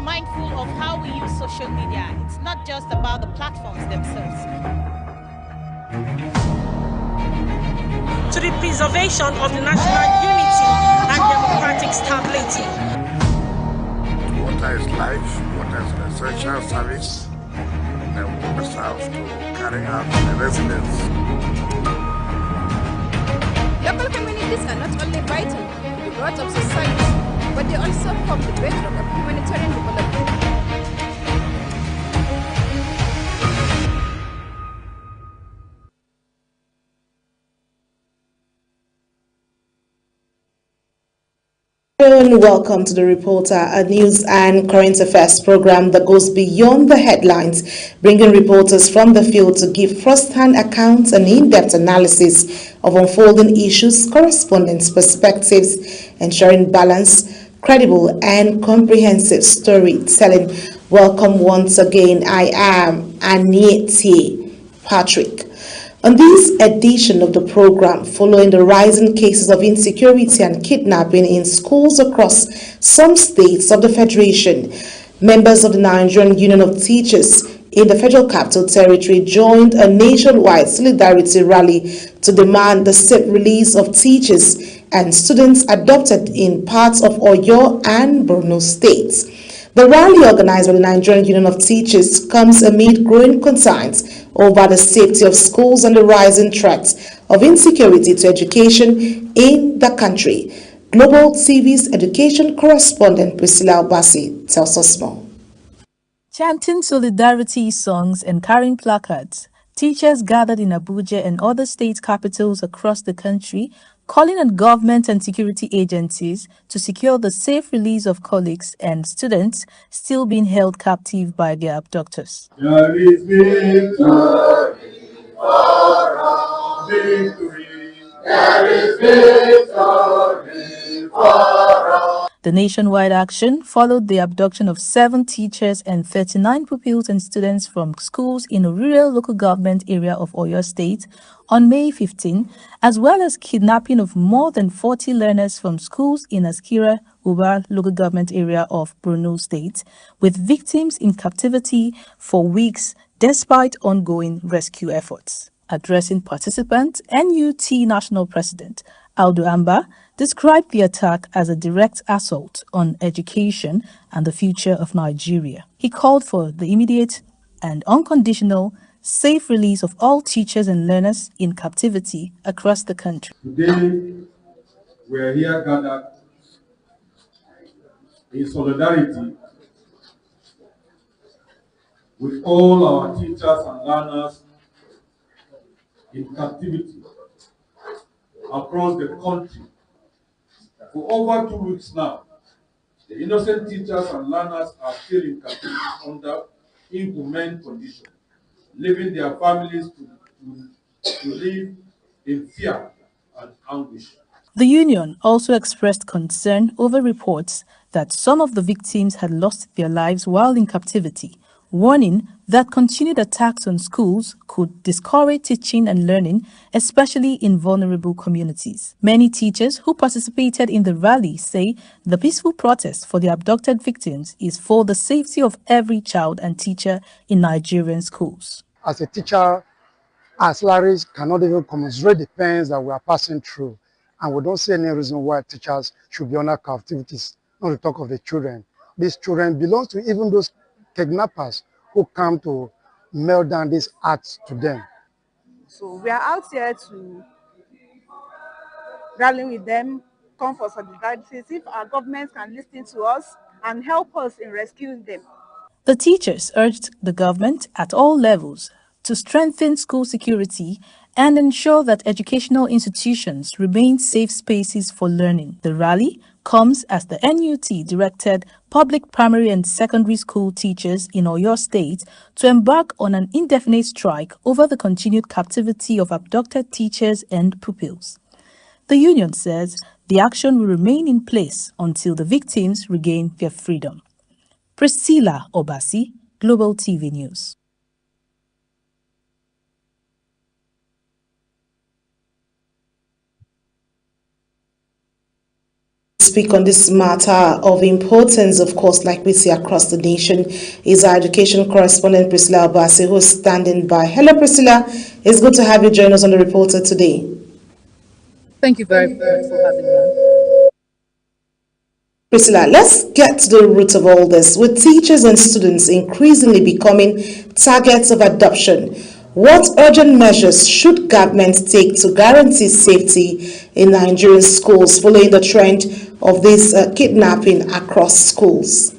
Mindful of how we use social media. It's not just about the platforms themselves. To the preservation of the national unity and democratic stability. Water is life, water is an essential service, and we must have to carry out the residents. Local communities are not only vital to the growth of society, but they also form the bedrock of humanitarian development. Welcome to the Reporter, a news and current affairs program that goes beyond the headlines, bringing reporters from the field to give first-hand accounts and in-depth analysis of unfolding issues, correspondence, perspectives, ensuring balanced, credible, and comprehensive storytelling. Welcome once again. I am Anieti Patrick. On this edition of the program, following the rising cases of insecurity and kidnapping in schools across some states of the Federation, members of the Nigerian Union of Teachers in the Federal Capital Territory joined a nationwide solidarity rally to demand the safe release of teachers and students adopted in parts of Oyo and Borno states. The rally, organized by the Nigerian Union of Teachers, comes amid growing concerns over the safety of schools and the rising threats of insecurity to education in the country. Global TV's education correspondent Priscilla Obasi tells us more. Chanting solidarity songs and carrying placards, teachers gathered in Abuja and other state capitals across the country, calling on government and security agencies to secure the safe release of colleagues and students still being held captive by their abductors. There is victory for us, victory. There is victory for us. The nationwide action followed the abduction of 7 teachers and 39 pupils and students from schools in a rural local government area of Oyo State on May 15, as well as kidnapping of more than 40 learners from schools in Askira, Uba local government area of Borno State, with victims in captivity for weeks despite ongoing rescue efforts. Addressing participants, NUT National President Audu Amba described the attack as a direct assault on education and the future of Nigeria. He called for the immediate and unconditional safe release of all teachers and learners in captivity across the country. Today, we are here gathered in solidarity with all our teachers and learners in captivity across the country. For over 2 weeks now, the innocent teachers and learners are still in captivity under inhumane conditions, leaving their families to live in fear and anguish. The union also expressed concern over reports that some of the victims had lost their lives while in captivity, warning that continued attacks on schools could discourage teaching and learning, especially in vulnerable communities. Many teachers who participated in the rally say the peaceful protest for the abducted victims is for the safety of every child and teacher in Nigerian schools. As a teacher, our salaries cannot even commensurate the pains that we are passing through, and we don't see any reason why teachers should be under captivities, not to talk of the children. These children belong to even those kidnappers who come to melt down these acts to them. So we are out here to rally with them, come for solidarity. If our government can listen to us and help us in rescuing them. The teachers urged the government at all levels to strengthen school security and ensure that educational institutions remain safe spaces for learning. The rally comes as the NUT directed public primary and secondary school teachers in Oyo State to embark on an indefinite strike over the continued captivity of abducted teachers and pupils. The union says the action will remain in place until the victims regain their freedom. Priscilla Obasi, Global TV News. Speak on this matter of importance, of course, like we see across the nation, is our education correspondent Priscilla Obasi, who is standing by. Hello, Priscilla. It's good to have you join us on the Reporter today. Thank you very much for having me. Priscilla, let's get to the root of all this. With teachers and students increasingly becoming targets of adoption, what urgent measures should government take to guarantee safety in Nigerian schools following the trend of this kidnapping across schools?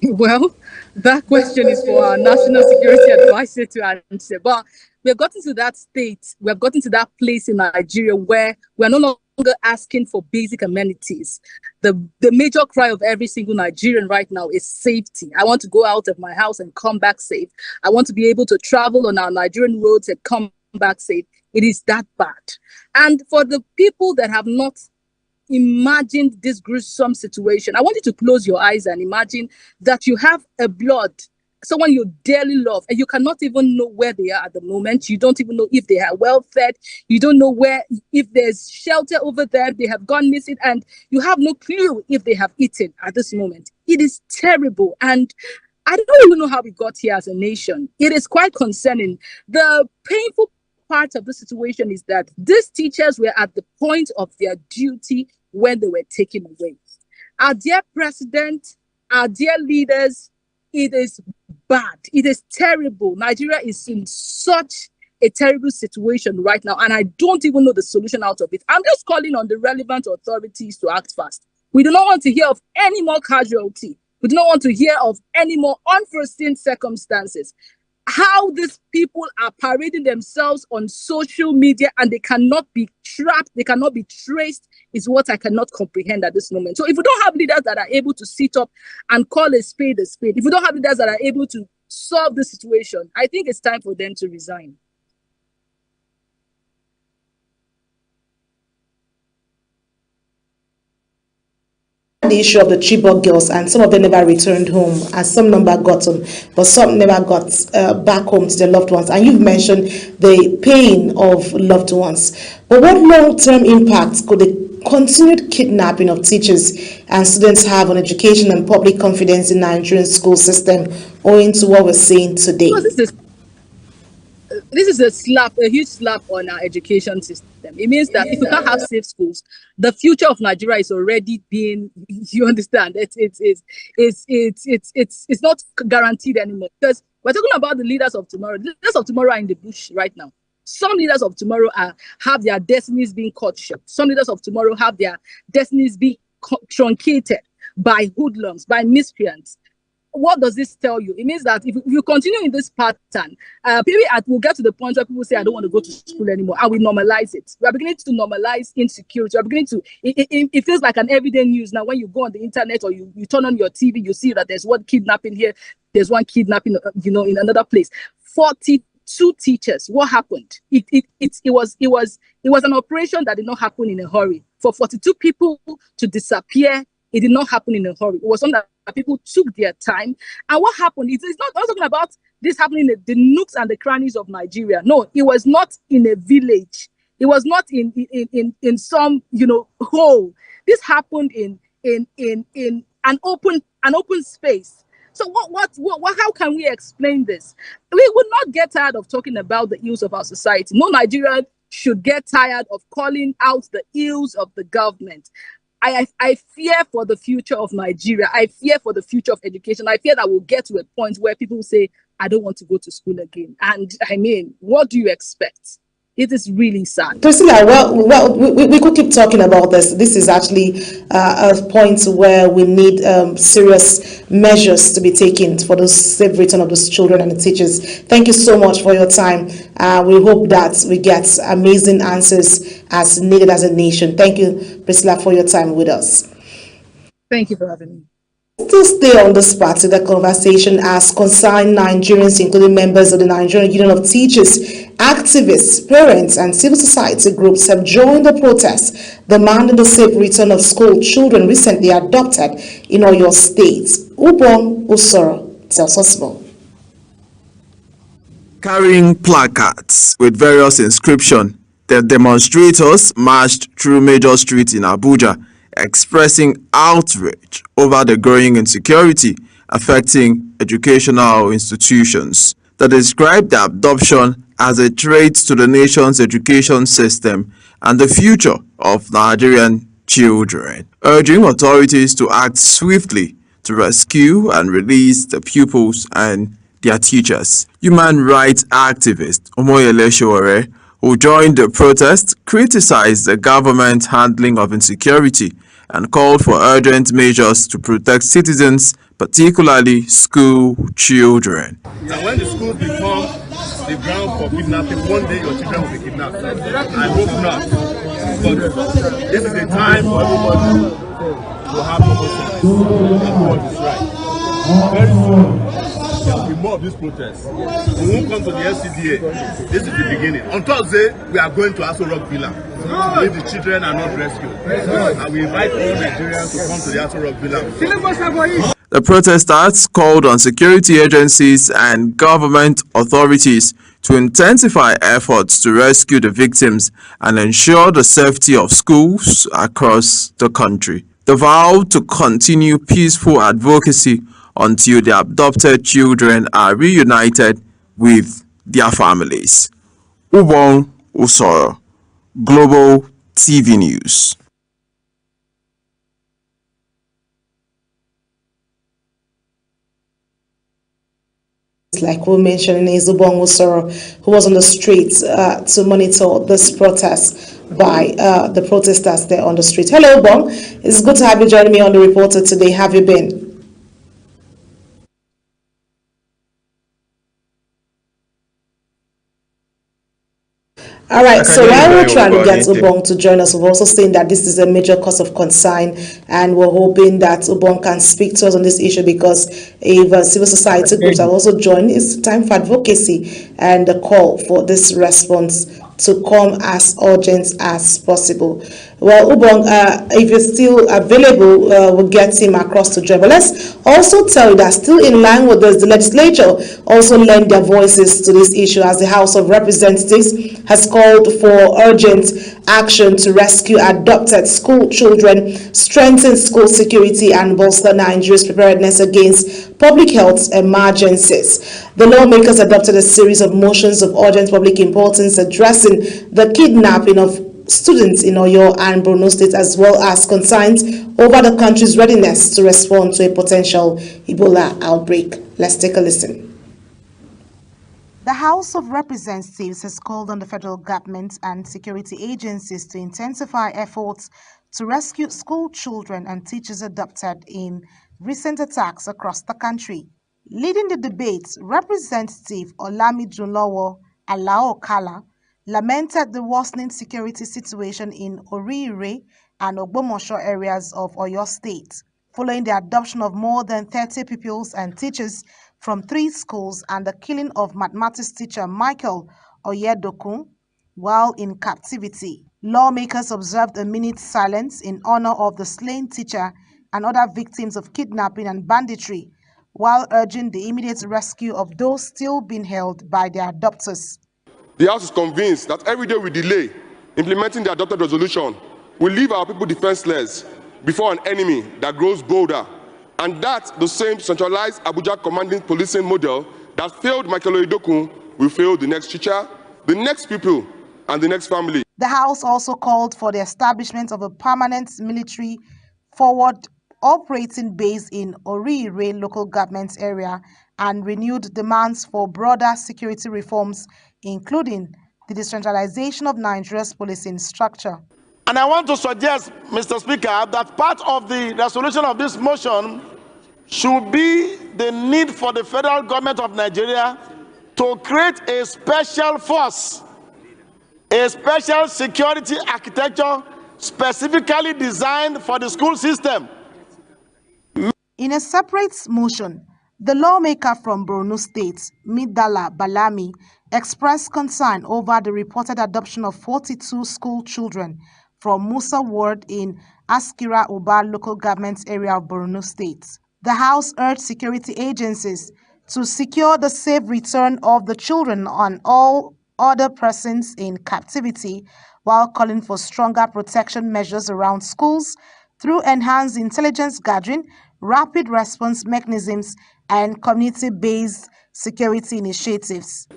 Well, that question is for our National Security Advisor to answer. But we have gotten to that state, we have gotten to that place in Nigeria where we are no longer asking for basic amenities. The major cry of every single Nigerian right now is safety. I want to go out of my house and come back safe. I want to be able to travel on our Nigerian roads and come back safe. It is that bad. And for the people that have not imagined this gruesome situation, I want you to close your eyes and imagine that you have a blood, someone you dearly love, and you cannot even know where they are at the moment. You don't even know if they are well fed. You don't know if there's shelter over there. They have gone missing, and you have no clue if they have eaten at this moment. It is terrible, and I don't even know how we got here as a nation. It is quite concerning. The painful part of the situation is that these teachers were at the point of their duty when they were taken away. Our dear president, our dear leaders, it is bad. It is terrible. Nigeria is in such a terrible situation right now, and I don't even know the solution out of it. I'm just calling on the relevant authorities to act fast. We do not want to hear of any more casualty. We do not want to hear of any more unforeseen circumstances. How these people are parading themselves on social media and they cannot be trapped, they cannot be traced, is what I cannot comprehend at this moment. So if we don't have leaders that are able to sit up and call a spade, if we don't have leaders that are able to solve the situation, I think it's time for them to resign. The issue of the Chibok girls, and some of them never returned home, and some number got them, but some never got back home to their loved ones. And you've mentioned the pain of loved ones. But what long-term impact could the continued kidnapping of teachers and students have on education and public confidence in the Nigerian school system, owing to what we're seeing today? Well, this is a huge slap on our education system. It means that if we can't have safe schools, the future of Nigeria is already being, you understand, it's not guaranteed anymore. Because we're talking about the leaders of tomorrow. The leaders of tomorrow are in the bush right now. Some leaders of tomorrow have their destinies being cut short. Some leaders of tomorrow have their destinies being truncated by hoodlums, by miscreants. What does this tell you? It means that if you continue in this pattern, maybe we'll get to the point where people say, I don't want to go to school anymore, and we normalize it. We are beginning to normalize insecurity. We are beginning to, it feels like an everyday news now. When you go on the internet or you turn on your TV, you see that there's one kidnapping here, there's one kidnapping, in another place. 42 teachers. What happened? It was an operation that did not happen in a hurry. For 42 people to disappear, it did not happen in a hurry. It was something that people took their time. And what happened? It's not talking about this happening in the nooks and the crannies of Nigeria. No, it was not in a village. It was not in some hole. This happened in an open space. So how can we explain this? We would not get tired of talking about the ills of our society. No Nigerian should get tired of calling out the ills of the government. I fear for the future of Nigeria. I fear for the future of education. I fear that we'll get to a point where people say, I don't want to go to school again. And I mean, what do you expect? It is really sad. Priscilla, well, we could keep talking about this. This is actually a point where we need serious measures to be taken for the safe return of those children and the teachers. Thank you so much for your time. We hope that we get amazing answers as needed as a nation. Thank you, Priscilla, for your time with us. Thank you for having me. Still stay on this part of the conversation as concerned Nigerians, including members of the Nigerian Union of Teachers, activists, parents, and civil society groups have joined the protest demanding the safe return of school children recently adopted in Oyo State. Ubon Usoro tells us more. Carrying placards with various inscriptions, the demonstrators marched through major streets in Abuja expressing outrage over the growing insecurity affecting educational institutions. They described the abduction as a threat to the nation's education system and the future of Nigerian children, urging authorities to act swiftly to rescue and release the pupils and their teachers. Human rights activist Omoyele Sowore, who joined the protest, criticized the government's handling of insecurity and called for urgent measures to protect citizens, particularly school children. And when the schools become the ground for kidnapping, one day your children will be kidnapped. I hope not. But this is the time for everybody to have common sense and do what is right. Very soon, there will be more of these protests. We won't come to the SCDA. This is the beginning. On Thursday, we are going to Aso Rock Villa. If the children are not rescued. And we invite all Nigerians to come to the Aso Rock Villa. The protesters called on security agencies and government authorities to intensify efforts to rescue the victims and ensure the safety of schools across the country. They vowed to continue peaceful advocacy until the abducted children are reunited with their families. Ubong Usoro, Global TV News. Like we mentioned, is Ubong Usoro, who was on the streets to monitor this protest by the protesters there on the street. Hello, Ubong. It's good to have you joining me on the Reporter today. How have you been? All right, so while we're trying to get Ubong to join us, we've also seen that this is a major cause of concern, and we're hoping that Ubong can speak to us on this issue, because if civil society groups have also joined, it's time for advocacy and the call for this response to come as urgent as possible. Well, Ubong, if you're still available, we'll get him across to join. But let's also tell you that still in line with this, the legislature also lend their voices to this issue, as the House of Representatives has called for urgent action to rescue adopted school children, strengthen school security, and bolster Nigeria's preparedness against public health emergencies. The lawmakers adopted a series of motions of urgent public importance addressing the kidnapping of students in Oyo and Borno State, as well as concerns over the country's readiness to respond to a potential Ebola outbreak. Let's take a listen. The House of Representatives has called on the federal government and security agencies to intensify efforts to rescue school children and teachers adopted in recent attacks across the country. Leading the debate, Representative Olamidunlowo Alaokala lamented the worsening security situation in Oríire and Ogbomosho areas of Oyo State, following the adoption of more than 30 pupils and teachers from 3 schools and the killing of mathematics teacher Michael Oyedokun while in captivity. Lawmakers observed a minute's silence in honor of the slain teacher and other victims of kidnapping and banditry, while urging the immediate rescue of those still being held by their adopters. The House is convinced that every day we delay implementing the adopted resolution will leave our people defenseless before an enemy that grows bolder, and that the same centralized Abuja commanding policing model that failed Michael Oyedokun will fail the next teacher, the next pupil, and the next family. The House also called for the establishment of a permanent military forward operating base in Oríire local government area and renewed demands for broader security reforms, including the decentralization of Nigeria's policing structure. And I want to suggest, Mr. Speaker, that part of the resolution of this motion should be the need for the federal government of Nigeria to create a special force, a special security architecture specifically designed for the school system. In a separate motion, the lawmaker from Borno State, Midala Balami, expressed concern over the reported adoption of 42 school children from Musa Ward in Askira Uba local government area of Borno State. The House urged security agencies to secure the safe return of the children and all other persons in captivity, while calling for stronger protection measures around schools, through enhanced intelligence gathering, rapid response mechanisms, and community-based security initiatives.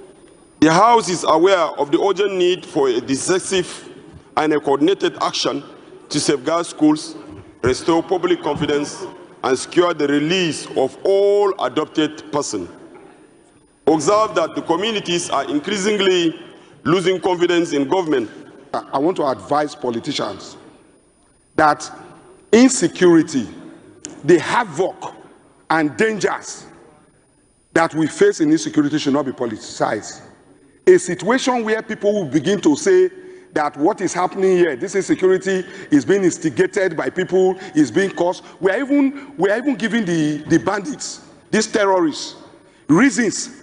The House is aware of the urgent need for a decisive and a coordinated action to safeguard schools, restore public confidence, and secure the release of all adopted persons. Observe that the communities are increasingly losing confidence in government. I want to advise politicians that insecurity, the havoc and dangers that we face in insecurity should not be politicized. A situation where people will begin to say that what is happening here, this insecurity is being instigated by people, is being caused. We are even giving the bandits, these terrorists, reasons,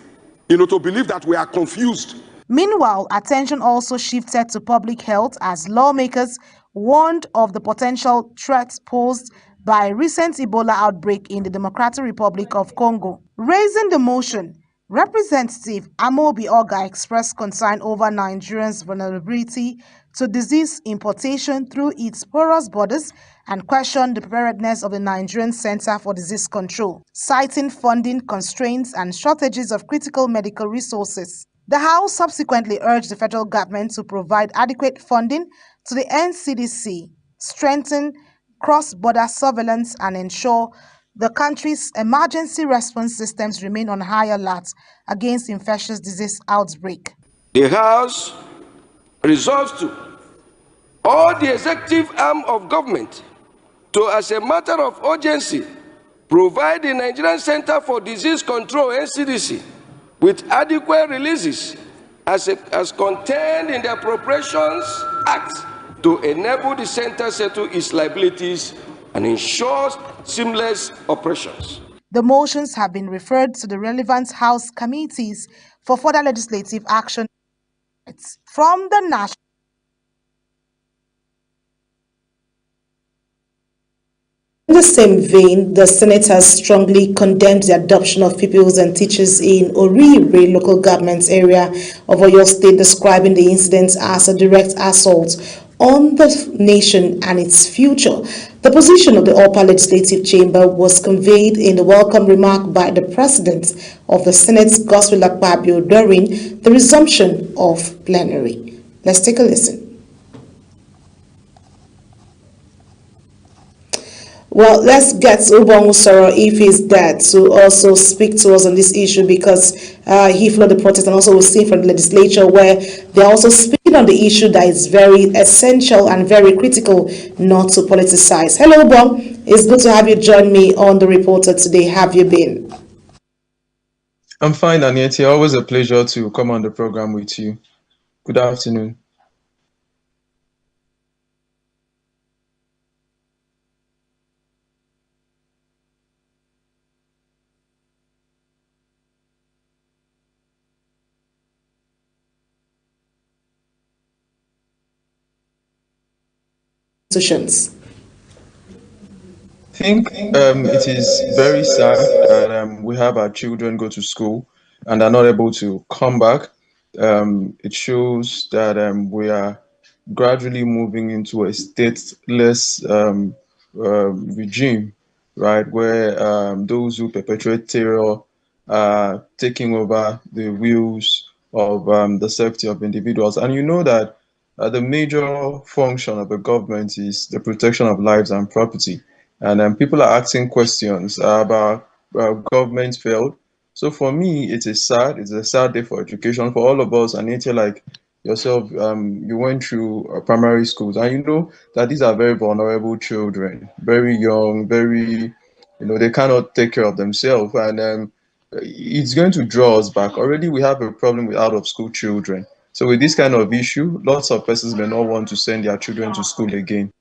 to believe that we are confused. Meanwhile, attention also shifted to public health as lawmakers warned of the potential threats posed by a recent Ebola outbreak in the Democratic Republic of Congo. Raising the motion, Representative Amobi Oga expressed concern over Nigerians' vulnerability to disease importation through its porous borders and questioned the preparedness of the Nigerian Center for Disease Control, citing funding constraints and shortages of critical medical resources. The House subsequently urged the federal government to provide adequate funding to the NCDC, strengthen cross-border surveillance, and ensure the country's emergency response systems remain on high alert against infectious disease outbreak. The House resolves to urge the executive arm of government to, as a matter of urgency, provide the Nigerian Center for Disease Control, NCDC, with adequate releases as contained in the Appropriations Act to enable the center settle its liabilities and ensure seamless operations. The motions have been referred to the relevant House committees for further legislative action. From the National In the same vein, the Senate has strongly condemned the adoption of pupils and teachers in Orire local government area of Oyo State, describing the incident as a direct assault on the nation and its future. The position of the Upper Legislative Chamber was conveyed in the welcome remark by the President of the Senate, Godswill Akpabio, during the resumption of plenary. Let's take a listen. Well, let's get Ubongu Soro, if he's there, to also speak to us on this issue, because he followed the protest, and also we've seen from the legislature where they're also speaking on the issue that is very essential and very critical not to politicize. Hello, Ubong. It's good to have you join me on The Reporter today. Have you been? I'm fine, Anieti. Always a pleasure to come on the program with you. Good afternoon. I think it is very sad that we have our children go to school and are not able to come back. It shows that we are gradually moving into a stateless regime, right, where those who perpetrate terror are taking over the wheels of the safety of individuals. And you know that the major function of the government is the protection of lives and property. And people are asking questions about government failed. So for me, it's a sad day for education, for all of us. And it's like yourself, you went through primary schools, and you know that these are very vulnerable children, very young, very, they cannot take care of themselves. And it's going to draw us back. Already we have a problem with out-of-school children. So with this kind of issue, lots of persons may not want to send their children to school again.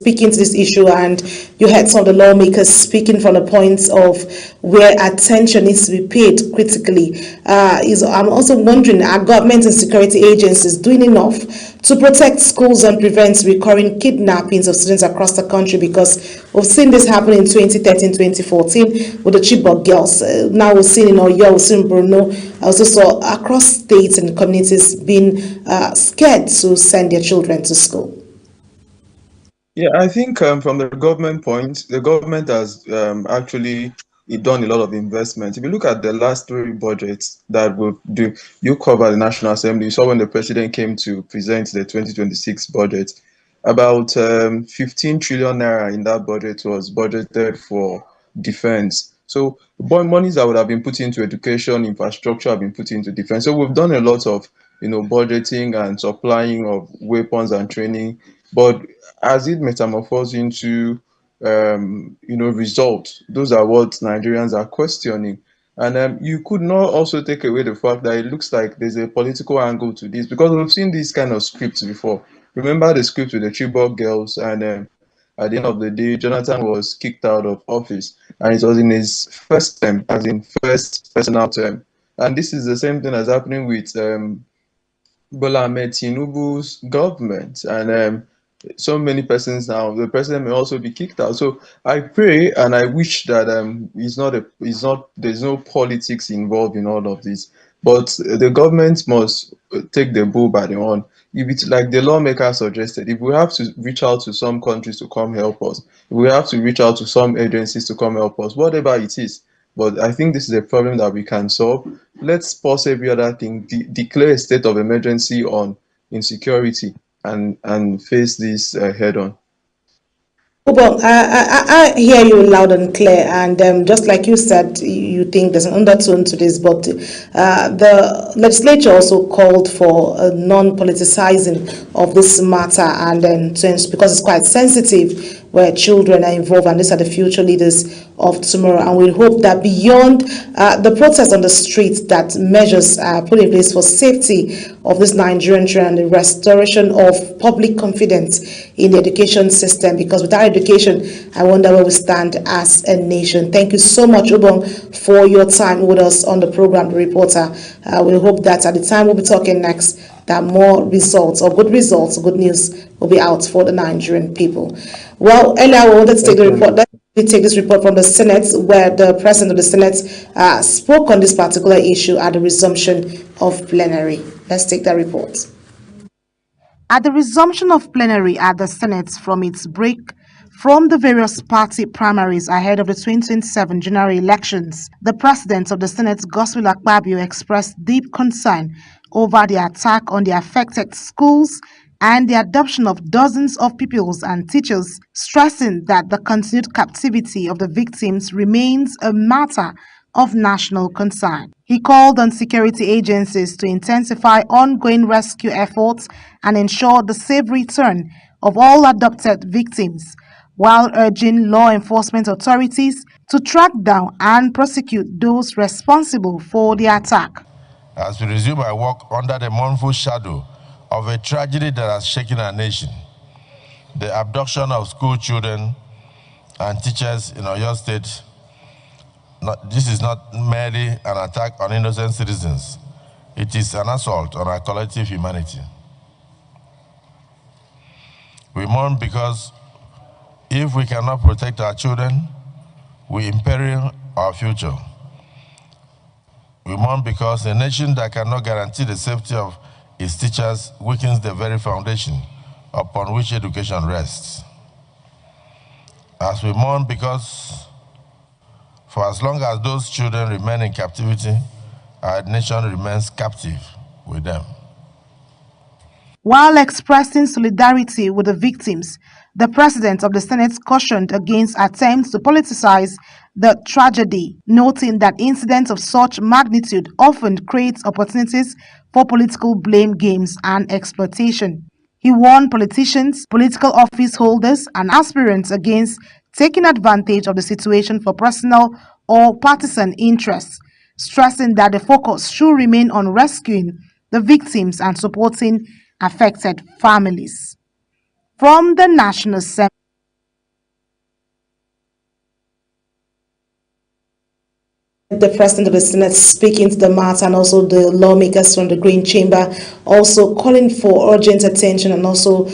speaking to this issue, and you heard some of the lawmakers speaking from the points of where attention needs to be paid critically. I'm also wondering, are government and security agencies doing enough to protect schools and prevent recurring kidnappings of students across the country? Because we've seen this happen in 2013, 2014 with the Chibok girls. Now we've seen in Oyo, we've seen in Borno, also saw across states and communities being scared to send their children to school. Yeah, I think from the government point, the government has actually done a lot of investment. If you look at the last 3 budgets that you cover the National Assembly, you saw when the president came to present the 2026 budget, about 15 trillion naira in that budget was budgeted for defense. So monies that would have been put into education, infrastructure have been put into defense. So we've done a lot of budgeting and supplying of weapons and training, but as it metamorphosed into results, those are what Nigerians are questioning. And you could not also take away the fact that it looks like there's a political angle to this, because we've seen these kind of scripts before. Remember the script with the Chibok girls, and at the end of the day, Jonathan was kicked out of office, and it was in his first term, as in first personal term. And this is the same thing that's happening with Bola Ahmed Tinubu's government, and so many persons now, the president may also be kicked out. So I pray and I wish that there's no politics involved in all of this, but the government must take the bull by the horn. If it's like the lawmaker suggested, if we have to reach out to some countries to come help us, if we have to reach out to some agencies to come help us, whatever it is. But I think this is a problem that we can solve. Let's pause every other thing, declare a state of emergency on insecurity, and face this head on. Well, I hear you loud and clear, and just like you said, you think there's an undertone to this, but the legislature also called for a non-politicizing of this matter, and then because it's quite sensitive where children are involved, and these are the future leaders of tomorrow. And we hope that beyond the protests on the streets, that measures are put in place for safety of this Nigerian children and the restoration of public confidence in the education system, because without education, I wonder where we stand as a nation. Thank you so much, Ubong, for your time with us on the program, The Reporter. We hope that at the time we'll be talking next, that more results, or good news will be out for the Nigerian people. Well, earlier we wanted to take the report. Let me take this report from the Senate, where the President of the Senate spoke on this particular issue at the resumption of plenary. Let's take that report. At the resumption of plenary at the Senate from its break from the various party primaries ahead of the 2027 general elections, the President of the Senate, Godswill Akpabio, expressed deep concern over the attack on the affected schools and the adoption of dozens of pupils and teachers, stressing that the continued captivity of the victims remains a matter of national concern. He called on security agencies to intensify ongoing rescue efforts and ensure the safe return of all adopted victims, while urging law enforcement authorities to track down and prosecute those responsible for the attack. As we resume our work under the mournful shadow of a tragedy that has shaken our nation, the abduction of school children and teachers in Oyo State, this is not merely an attack on innocent citizens. It is an assault on our collective humanity. We mourn because if we cannot protect our children, we imperil our future. We mourn because a nation that cannot guarantee the safety of its teachers weakens the very foundation upon which education rests. As we mourn because for as long as those children remain in captivity, our nation remains captive with them. While expressing solidarity with the victims, the President of the Senate cautioned against attempts to politicize the tragedy, noting that incidents of such magnitude often create opportunities for political blame games and exploitation. He warned politicians, political office holders, and aspirants against taking advantage of the situation for personal or partisan interests, stressing that the focus should remain on rescuing the victims and supporting affected families. From the National Assembly. The President of the Senate speaking to the matter, and also the lawmakers from the Green Chamber also calling for urgent attention, and also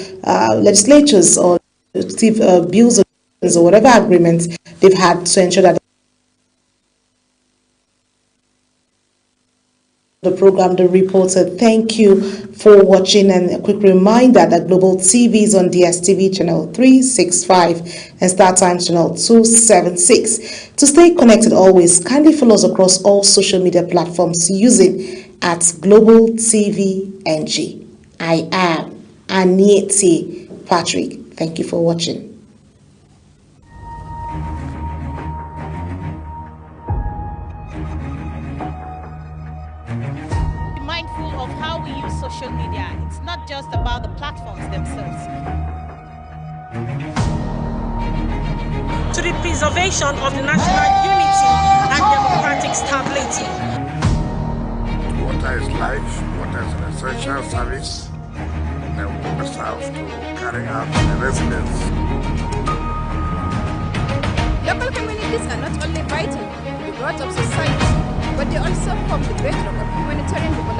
legislatures or bills or whatever agreements they've had to ensure that the program. The reporter, thank you for watching, and a quick reminder that Global TV is on DSTV channel 365 and StarTimes channel 276. To stay connected always, kindly follow us across all social media platforms using @Global TV NG. I am Anieti Patrick. Thank you for watching. Of how we use social media. It's not just about the platforms themselves. To the preservation of the national unity and democratic stability. Water is life, water is an essential service, and we must have to carry out the residents. Local communities are not only vital to the growth of society, but they also form the bedrock of humanitarian development.